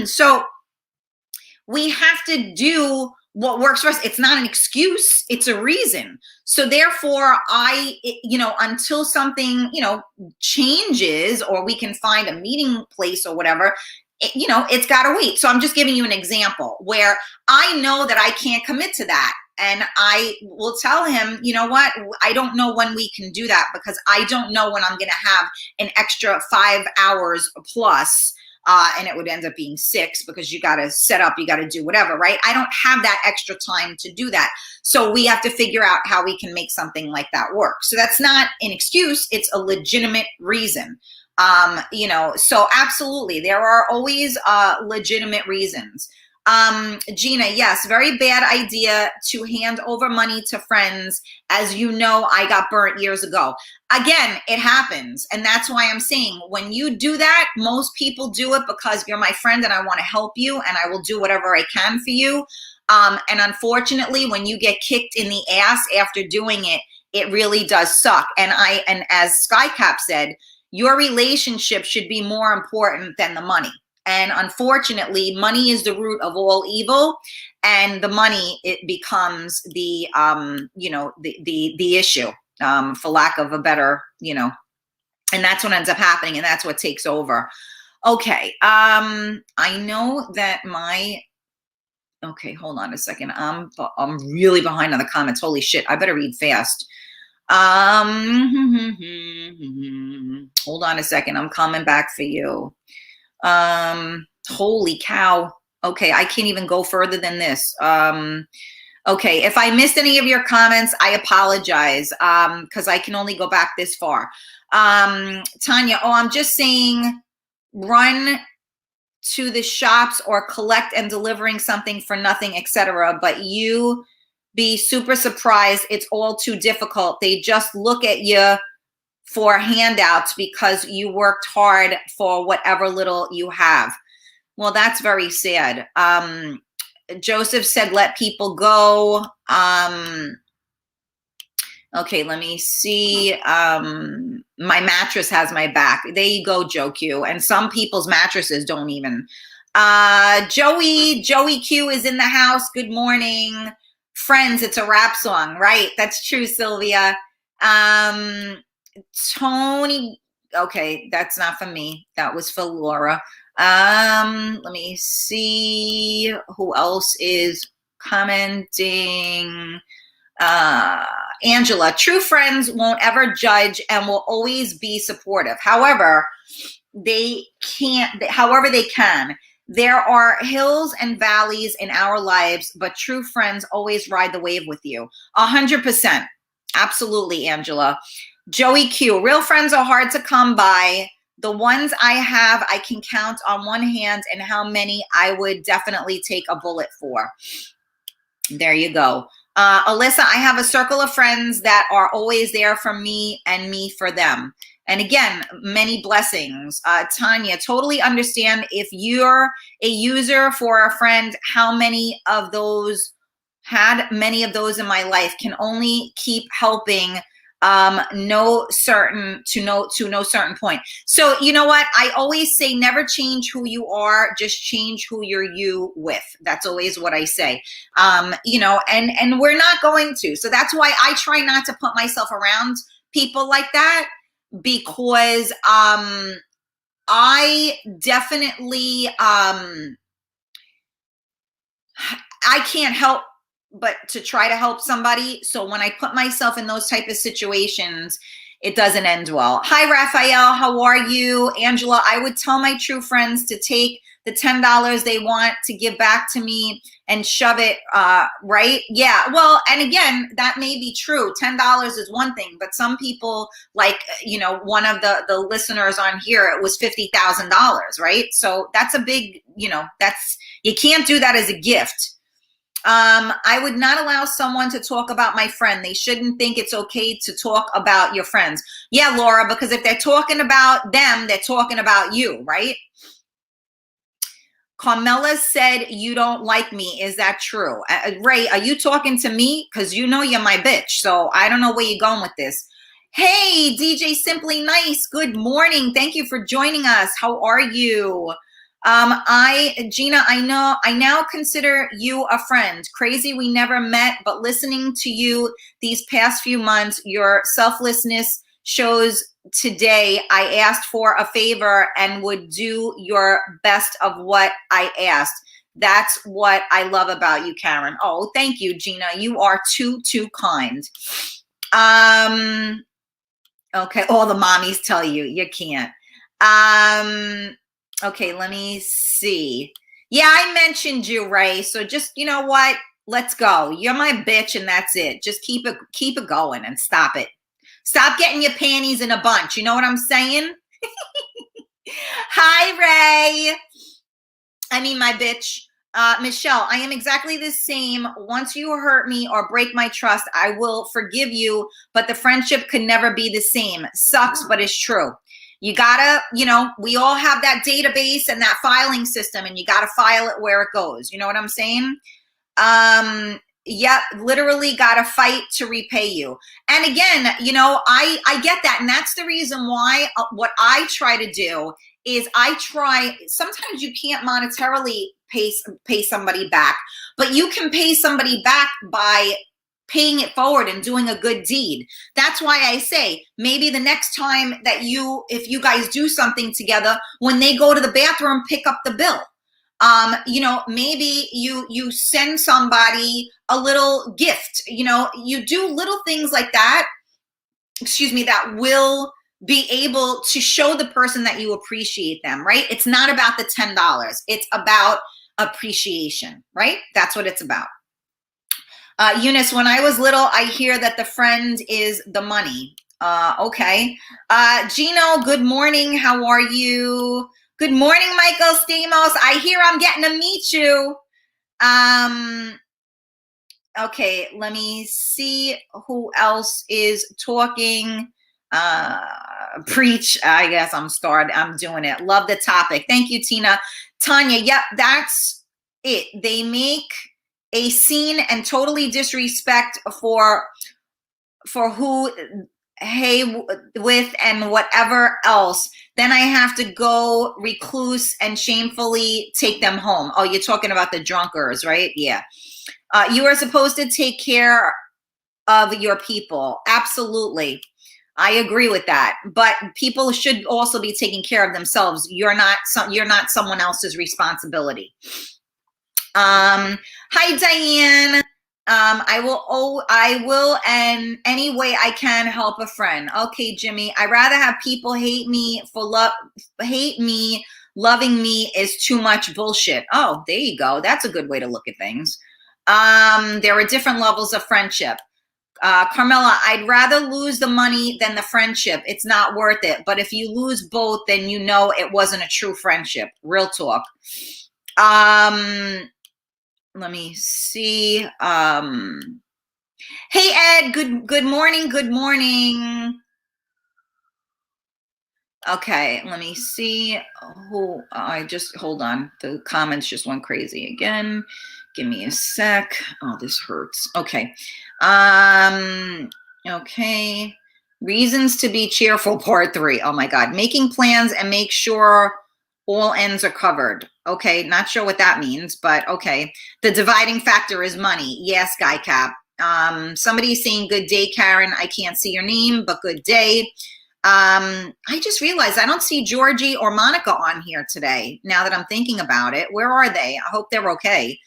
So we have to do what works for us. It's not an excuse, it's a reason. So therefore until something, changes or we can find a meeting place or whatever, it's got to wait. So I'm just giving you an example where I know that I can't commit to that. And I will tell him, you know what, I don't know when we can do that because I don't know when I'm going to have an extra 5 hours plus. And it would end up being 6 because you got to set up, you got to do whatever, right? I don't have that extra time to do that. So we have to figure out how we can make something like that work. So that's not an excuse. It's a legitimate reason. So absolutely, there are always legitimate reasons. Gina, yes, very bad idea to hand over money to friends. As you know, I got burnt years ago. Again, it happens. And that's why I'm saying when you do that, most people do it because you're my friend and I want to help you and I will do whatever I can for you. And unfortunately, when you get kicked in the ass after doing it, it really does suck. And as Skycap said, your relationship should be more important than the money. And unfortunately, money is the root of all evil, and the money, it becomes the the issue, for lack of a better, and that's what ends up happening, and that's what takes over. Okay, I know that okay, hold on a second. I'm really behind on the comments. Holy shit, I better read fast. Hold on a second. I'm coming back for you. Holy cow. Okay, I can't even go further than this. Okay, if I missed any of your comments, I apologize, because I can only go back this far. Tanya, I'm just saying run to the shops or collect and delivering something for nothing, etc. But you be super surprised. It's all too difficult. They just look at you for handouts because you worked hard for whatever little you have. Well, that's very sad. Joseph said, let people go. Okay, let me see. My mattress has my back. There you go, Joe Q. And some people's mattresses don't even. Joey Q is in the house. Good morning. Friends, it's a rap song, right? That's true, Sylvia. Tony, okay, that's not for me. That was for Laura. Let me see who else is commenting. Angela, true friends won't ever judge and will always be supportive. However, they can. There are hills and valleys in our lives, but true friends always ride the wave with you. 100%. Absolutely, Angela. Joey Q, real friends are hard to come by. The ones I have, I can count on one hand, and how many I would definitely take a bullet for. There you go. Alyssa, I have a circle of friends that are always there for me and me for them. And again, many blessings. Tanya, totally understand if you're a user for a friend, how many of those had many of those in my life, can only keep helping no certain point. So you know what? I always say never change who you are, just change who you're you with. That's always what I say. You know, and we're not going to. So that's why I try not to put myself around people like that, because I definitely I can't help but to try to help somebody. So when I put myself in those type of situations, it doesn't end well. Hi, Raphael. How are you? Angela, I would tell my true friends to take the $10 they want to give back to me and shove it, right? Yeah, well, and again, that may be true. $10 is one thing, but some people, like, you know, one of the listeners on here, it was $50,000, right? So that's a big, you know, that's, you can't do that as a gift. I would not allow someone to talk about my friend. They shouldn't think it's okay to talk about your friends. Yeah, Laura, because if they're talking about them, they're talking about you, right? Carmela said, you don't like me. Is that true? Ray, are you talking to me? Because you know you're my bitch. So I don't know where you're going with this. Hey, DJ Simply Nice. Good morning. Thank you for joining us. How are you? Gina, I now consider you a friend. Crazy we never met, but listening to you these past few months, your selflessness shows today. I asked for a favor and would do your best of what I asked. That's what I love about you, Karen. Oh, thank you, Gina. You are too kind. Okay, all the mommies tell you, you can't. Okay, let me see. Yeah, I mentioned you, Ray. So just, you know what? Let's go. You're my bitch and that's it. Just keep it going and stop it. Stop getting your panties in a bunch. You know what I'm saying? Hi, Ray. I mean, my bitch. Michelle, I am exactly the same. Once you hurt me or break my trust, I will forgive you, but the friendship could never be the same. Sucks, but it's true. You gotta, you know, we all have that database and that filing system, and you gotta file it where it goes. You know what I'm saying? Yeah, literally gotta fight to repay you. And again, you know, I get that. And that's the reason why what I try to do is sometimes you can't monetarily pay somebody back, but you can pay somebody back by paying it forward and doing a good deed. That's why I say maybe the next time that if you guys do something together, when they go to the bathroom, pick up the bill. You know, maybe you send somebody a little gift, you know, you do little things like that, that will be able to show the person that you appreciate them, right? It's not about the $10. It's about appreciation, right? That's what it's about. Eunice, when I was little, I hear that the friend is the money. Okay. Gino, good morning. How are you? Good morning, Michael Stamos. I hear I'm getting to meet you. Okay, let me see who else is talking. Preach. I guess I'm doing it. Love the topic. Thank you, Tina. Tanya, yep, that's it. They make a scene and totally disrespect for who with and whatever else. Then I have to go recluse and shamefully take them home. Oh, you're talking about the drunkards, right? Yeah. You are supposed to take care of your people. Absolutely. I agree with that. But people should also be taking care of themselves. You're not someone else's responsibility. Hi, Diane. I will in any way I can help a friend. Okay, Jimmy. I'd rather have people hate me. Loving me is too much bullshit. Oh, there you go. That's a good way to look at things. There are different levels of friendship. Carmela, I'd rather lose the money than the friendship. It's not worth it. But if you lose both, then you know it wasn't a true friendship. Real talk. Let me see. Hey, Ed, good morning, good morning. Okay, let me see who hold on. The comments just went crazy again. Give me a sec. Oh, this hurts. Okay. Um, okay. Reasons to be cheerful, part 3. Oh my God. Making plans and make sure all ends are covered. Okay, not sure what that means, but okay. The dividing factor is money. Yes, Guy Cap. Somebody's saying good day, Karen. I can't see your name, but good day. I just realized I don't see Georgie or Monica on here today. Now that I'm thinking about it, where are they? I hope they're okay.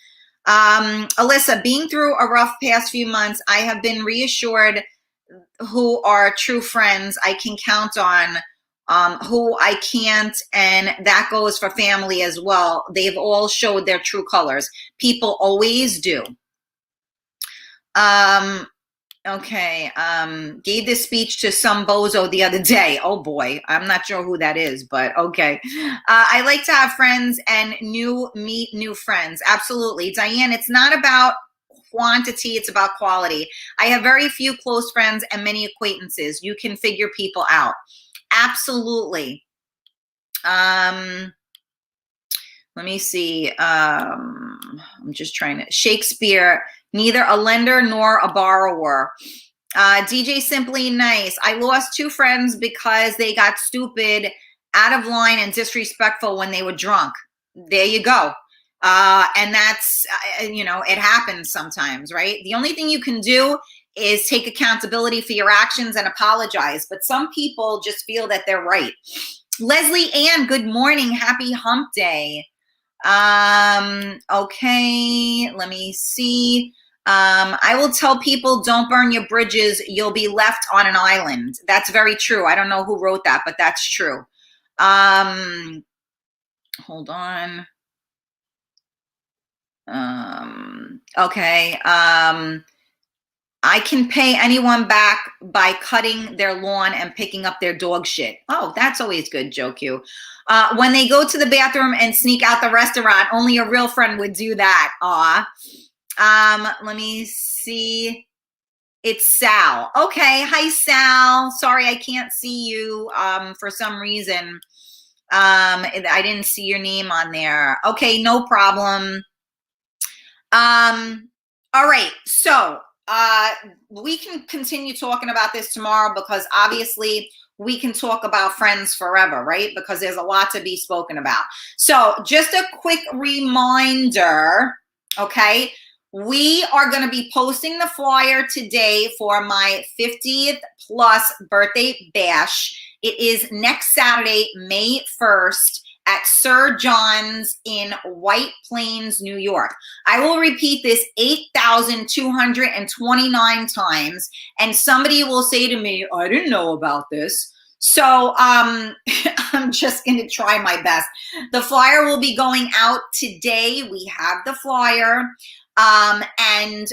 Alyssa, being through a rough past few months, I have been reassured who are true friends I can count on, who I can't, and that goes for family as well. They've all showed their true colors. People always do. Okay, gave this speech to some bozo the other day. Oh boy, I'm not sure who that is, but okay. I like to have friends and meet new friends. Absolutely. Diane, it's not about quantity, it's about quality. I have very few close friends and many acquaintances. You can figure people out. Absolutely. Let me see. I'm just trying to. Shakespeare, neither a lender nor a borrower. DJ Simply Nice. I lost 2 friends because they got stupid, out of line, and disrespectful when they were drunk. There you go. And that's, it happens sometimes, right? The only thing you can do is take accountability for your actions and apologize. But some people just feel that they're right. Leslie Ann, good morning. Happy hump day. Okay, let me see. I will tell people don't burn your bridges. You'll be left on an island. That's very true. I don't know who wrote that, but that's true. Hold on. Okay. I can pay anyone back by cutting their lawn and picking up their dog shit. Oh, that's always good, Joe Q. When they go to the bathroom and sneak out the restaurant, only a real friend would do that. Aw. Let me see. It's Sal. Okay. Hi, Sal. Sorry, I can't see you for some reason. I didn't see your name on there. Okay, no problem. All right. So we can continue talking about this tomorrow because obviously we can talk about friends forever, right? Because there's a lot to be spoken about. So just a quick reminder, okay? We are going to be posting the flyer today for my 50th plus birthday bash. It is next Saturday, May 1st at Sir John's in White Plains, New York. I will repeat this 8,229 times, and somebody will say to me, I didn't know about this. So I'm just going to try my best. The flyer will be going out today. We have the flyer. And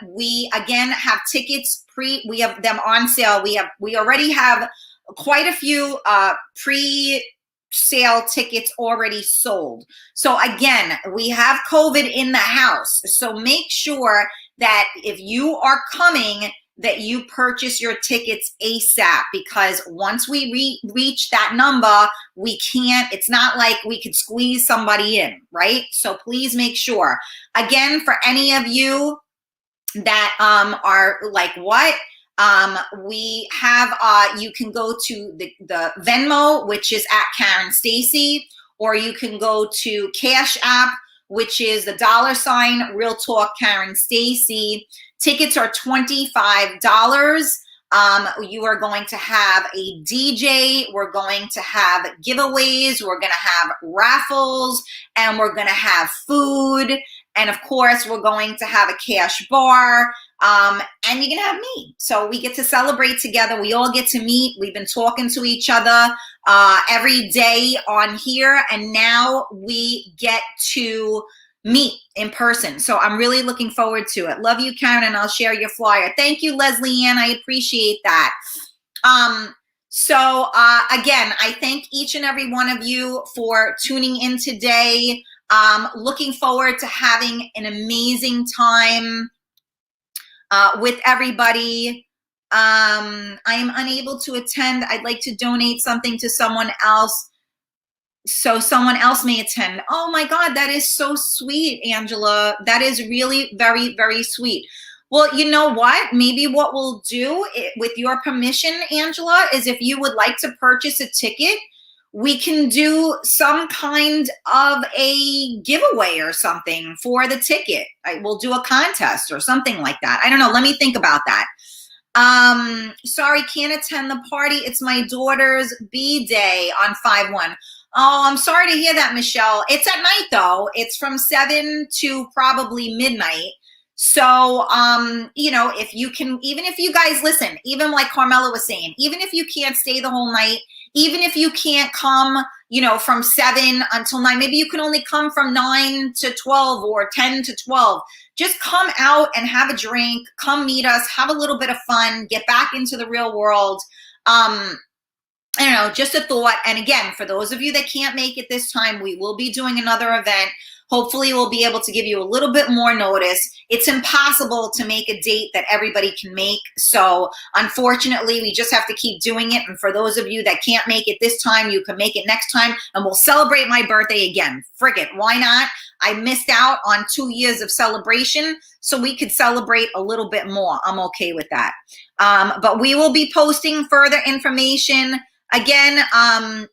we again have tickets we have them on sale. We already have quite a few pre-sale tickets already sold. So again, we have COVID in the house. So make sure that if you are coming, that you purchase your tickets ASAP, because once we reach that number, we can't, it's not like we could squeeze somebody in, right? So please make sure. Again, for any of you that are like, what? We have, you can go to the Venmo, which is at Karen Stacy, or you can go to Cash App, which is the $ Real Talk Karen Stacy. Tickets are $25. You are going to have a DJ. We're going to have giveaways. We're going to have raffles, and we're going to have food. And of course, we're going to have a cash bar. And you're going to have me. So we get to celebrate together. We all get to meet. We've been talking to each other every day on here. And now we get to meet in person. So I'm really looking forward to it. Love you, Karen, and I'll share your flyer. Thank you, Leslie Ann. I appreciate that. So again, I thank each and every one of you for tuning in today. Looking forward to having an amazing time with everybody. I am unable to attend. I'd like to donate something to someone else so someone else may attend. Oh my God, that is so sweet, Angela. That is really very, very sweet. Well, you know what? Maybe what we'll do, with your permission, Angela, is if you would like to purchase a ticket, we can do some kind of a giveaway or something for the ticket. We'll do a contest or something like that. I don't know. Let me think about that. Sorry, can't attend the party. It's my daughter's B-day on 5/1. Oh, I'm sorry to hear that, Michelle. It's at night though. It's from 7 to probably midnight. So, you know, if you can, even if you guys listen, even like Carmela was saying, even if you can't stay the whole night, even if you can't come, you know, from 7 until 9, maybe you can only come from 9 to 12 or 10 to 12. Just come out and have a drink, come meet us, have a little bit of fun, get back into the real world. I don't know, just a thought. And again, for those of you that can't make it this time, we will be doing another event. Hopefully we'll be able to give you a little bit more notice. It's impossible to make a date that everybody can make. So unfortunately, we just have to keep doing it. And for those of you that can't make it this time, you can make it next time and we'll celebrate my birthday again. Frig it, why not? I missed out on 2 years of celebration, so we could celebrate a little bit more. I'm okay with that. But we will be posting further information. Again,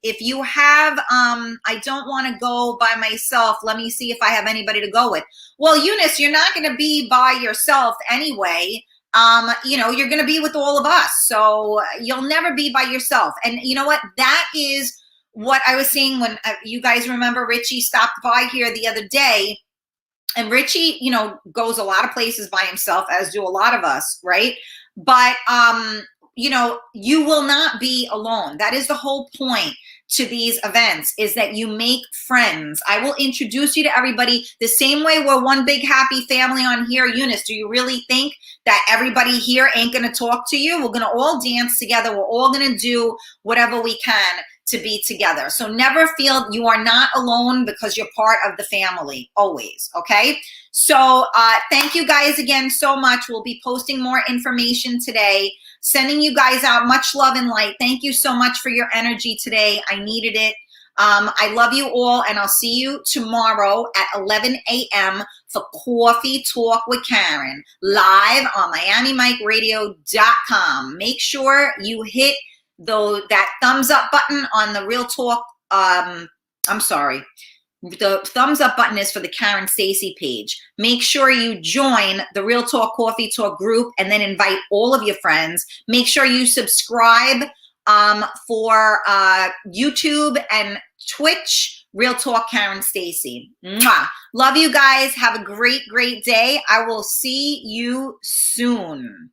if you have, I don't want to go by myself. Let me see if I have anybody to go with. Well, Eunice, you're not going to be by yourself anyway. You know, you're going to be with all of us. So you'll never be by yourself. And you know what? That is what I was saying when you guys remember Richie stopped by here the other day. And Richie, you know, goes a lot of places by himself, as do a lot of us, right? But, you know, you will not be alone. That is the whole point to these events, is that you make friends. I will introduce you to everybody the same way we're one big happy family on here. Eunice, do you really think that everybody here ain't going to talk to you? We're going to all dance together. We're all going to do whatever we can to be together. So never feel you are not alone, because you're part of the family always. Okay. So thank you guys again so much. We'll be posting more information today, sending you guys out much love and light. Thank you so much for your energy today. I needed it. I love you all, and I'll see you tomorrow at 11 a.m. for Coffee Talk with Karen, live on MiamiMikeRadio.com. Make sure you hit that thumbs up button on the Real Talk. I'm sorry. The thumbs up button is for the Karen Stacy page. Make sure you join the Real Talk Coffee Talk group and then invite all of your friends. Make sure you subscribe for YouTube and Twitch, Real Talk Karen Stacy. Mwah. Love you guys. Have a great, great day. I will see you soon.